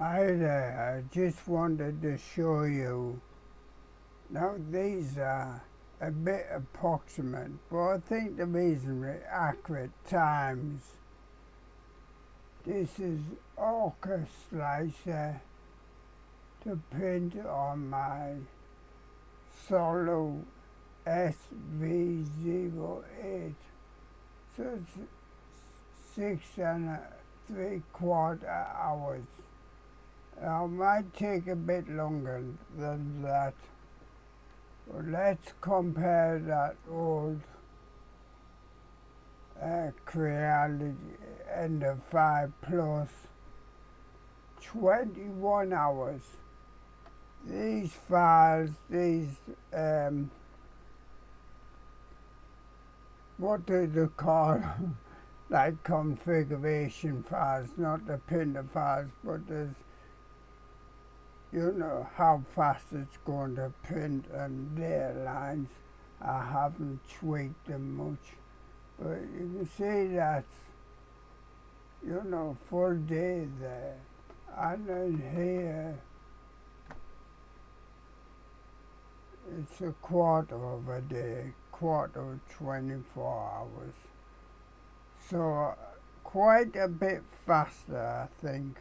Hi there, I just wanted to show you. Now these are a bit approximate, but I think they're reasonably accurate times. This is Orca Slicer to print on my SOVOL SV08. So it's 6 3/4 hours. Now, it might take a bit longer than that, but let's compare that old Creality Ender 5 Plus, 21 hours. These files, what do they call them? Like configuration files, not the printer files, but there's, you know, how fast it's going to print and their lines. I haven't tweaked them much, but you can see that's, you know, full day there. And then here, it's a quarter of a day, quarter of 24 hours. So quite a bit faster, I think.